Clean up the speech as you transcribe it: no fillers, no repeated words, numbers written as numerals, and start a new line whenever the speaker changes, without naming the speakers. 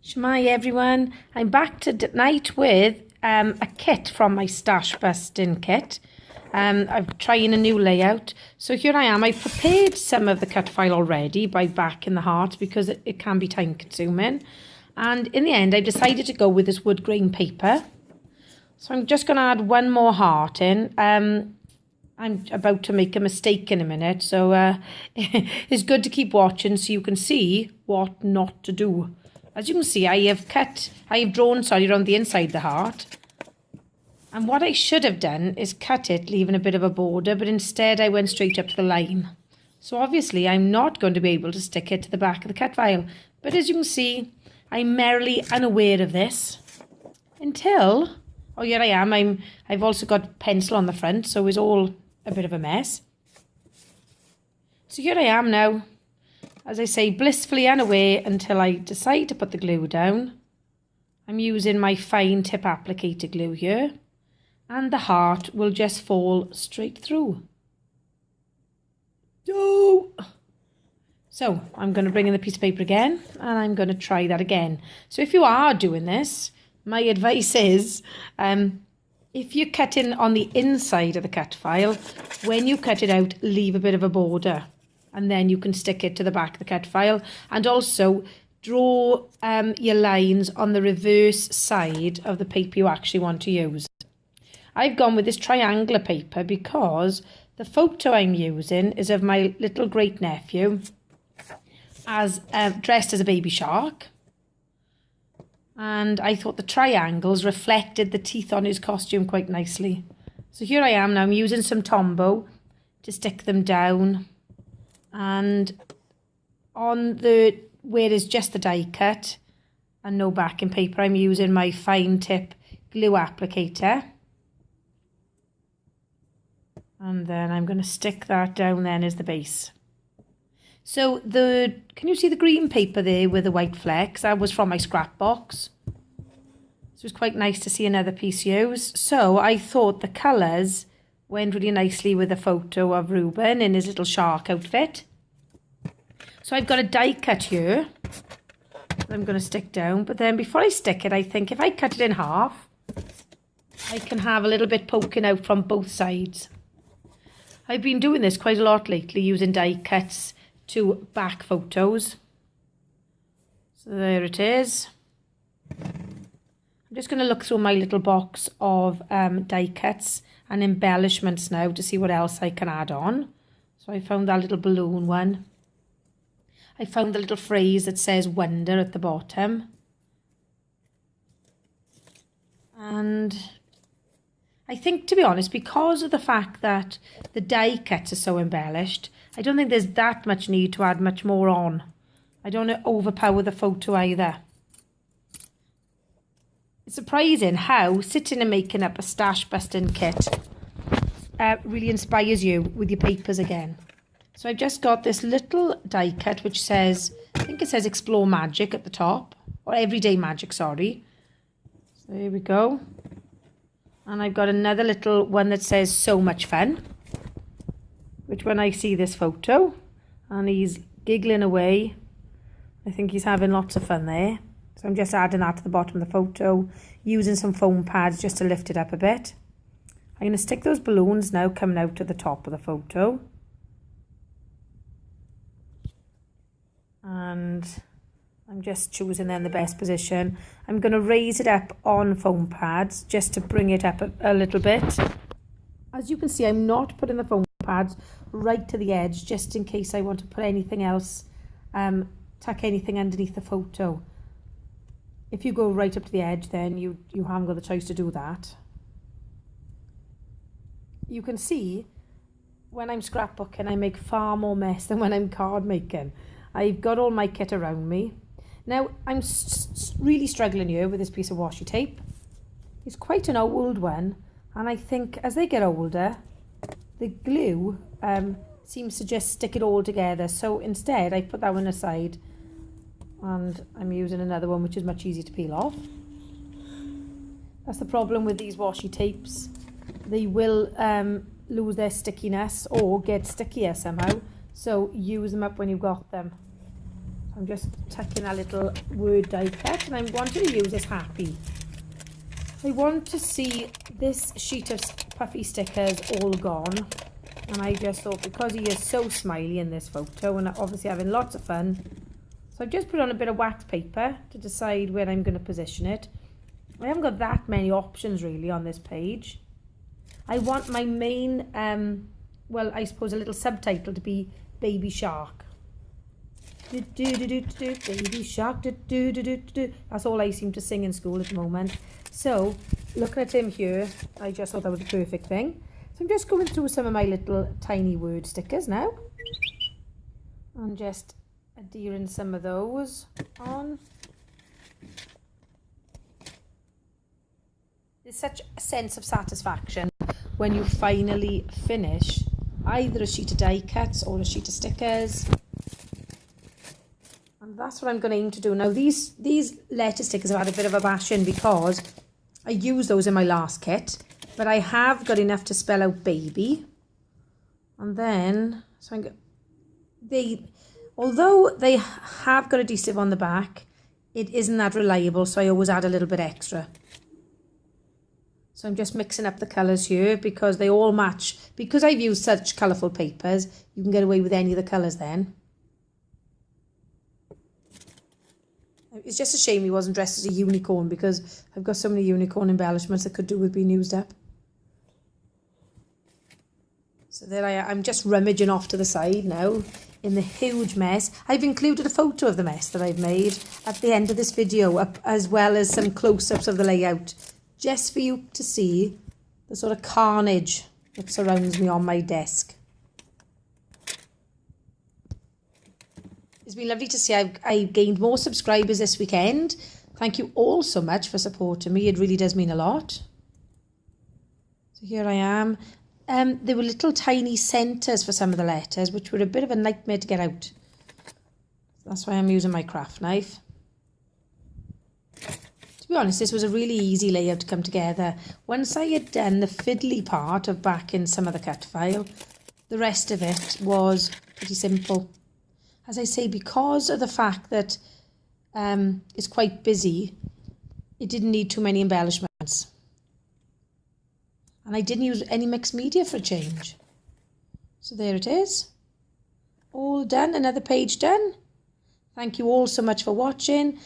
Shmai everyone, I'm back tonight with a kit from my stash busting kit. I'm trying a new layout. So here I am. I've prepared some of the cut file already by backing the heart because it can be time consuming. And in the end I decided to go with this wood grain paper. So I'm just going to add one more heart in. I'm about to make a mistake in a minute, so it's good to keep watching so you can see what not to do. As you can see, I have drawn around the inside of the heart. And what I should have done is cut it, leaving a bit of a border, but instead I went straight up to the line. So obviously I'm not going to be able to stick it to the back of the cut file. But as you can see, I'm merely unaware of this until, oh here I am, I've also got pencil on the front, so it's all a bit of a mess. So here I am now. As I say, blissfully unaware until I decide to put the glue down. I'm using my fine tip applicator glue here. And the heart will just fall straight through. No! So I'm going to bring in the piece of paper again. And I'm going to try that again. So if you are doing this, my advice is, if you're cutting on the inside of the cut file, when you cut it out, leave a bit of a border. And then you can stick it to the back of the cut file. And also draw your lines on the reverse side of the paper you actually want to use. I've gone with this triangular paper because the photo I'm using is of my little great nephew as dressed as a baby shark. And I thought the triangles reflected the teeth on his costume quite nicely. So here I am now. I'm using some Tombow to stick them down. And on the where is just the die cut and no backing paper, I'm using my fine tip glue applicator. And then I'm going to stick that down then as the base. So can you see the green paper there with the white flecks? That was from my scrap box. So it's quite nice to see another piece used. So I thought the colours went really nicely with a photo of Reuben in his little shark outfit. So I've got a die cut here that I'm going to stick down. But then before I stick it, I think if I cut it in half, I can have a little bit poking out from both sides. I've been doing this quite a lot lately, using die cuts to back photos. So there it is. I'm just going to look through my little box of die cuts and embellishments now to see what else I can add on. So I found that little balloon one. I found the little phrase that says wonder at the bottom. And I think, to be honest, because of the fact that the die cuts are so embellished, I don't think there's that much need to add much more on. I don't want to overpower the photo either. It's surprising how sitting and making up a stash busting kit really inspires you with your papers again. So I've just got this little die cut which says, I think it says Explore Magic at the top, or Everyday Magic, sorry. So here we go. And I've got another little one that says So Much Fun, which when I see this photo, and he's giggling away, I think he's having lots of fun there. So I'm just adding that to the bottom of the photo, using some foam pads just to lift it up a bit. I'm going to stick those balloons now coming out to the top of the photo. And I'm just choosing then the best position. I'm going to raise it up on foam pads just to bring it up a little bit. As you can see, I'm not putting the foam pads right to the edge just in case I want to put anything else, tuck anything underneath the photo. If you go right up to the edge, then you haven't got the choice to do that. You can see when I'm scrapbooking, I make far more mess than when I'm card making. I've got all my kit around me. Now, I'm really struggling here with this piece of washi tape. It's quite an old one, and I think as they get older, the glue seems to just stick it all together. So instead, I put that one aside, and I'm using another one which is much easier to peel off. That's the problem with these washi tapes. They will lose their stickiness or get stickier somehow. So use them up when you've got them. I'm just tucking a little word die cut, and I'm wanting to use this happy. I want to see this sheet of puffy stickers all gone, and I just thought, because he is so smiley in this photo and obviously having lots of fun, so I've just put on a bit of wax paper to decide where I'm going to position it. I haven't got that many options really on this page. I want my main, well, I suppose a little subtitle to be Baby Shark. Baby Shark. That's all I seem to sing in school at the moment. So, looking at him here, I just thought that was the perfect thing. So I'm just going through some of my little tiny word stickers now. And just adhering some of those on. There's such a sense of satisfaction when you finally finish either a sheet of die cuts or a sheet of stickers. And that's what I'm going to aim to do. Now these letter stickers have had a bit of a bash in because I used those in my last kit, but I have got enough to spell out baby. And then, so although they have got adhesive on the back, it isn't that reliable, so I always add a little bit extra. So I'm just mixing up the colours here because they all match. Because I've used such colourful papers, you can get away with any of the colours then. It's just a shame he wasn't dressed as a unicorn, because I've got so many unicorn embellishments that could do with being used up. So there I am. I'm just rummaging off to the side now in the huge mess. I've included a photo of the mess that I've made at the end of this video, as well as some close-ups of the layout, just for you to see the sort of carnage that surrounds me on my desk. It's been lovely to see I've gained more subscribers this weekend. Thank you all so much for supporting me. It really does mean a lot. So here I am. There were little tiny centres for some of the letters, which were a bit of a nightmare to get out. That's why I'm using my craft knife. To be honest, this was a really easy layout to come together. Once I had done the fiddly part of backing some of the cut file, the rest of it was pretty simple. As I say, because of the fact that it's quite busy, it didn't need too many embellishments. And I didn't use any mixed media for a change. So there it is. All done, another page done. Thank you all so much for watching.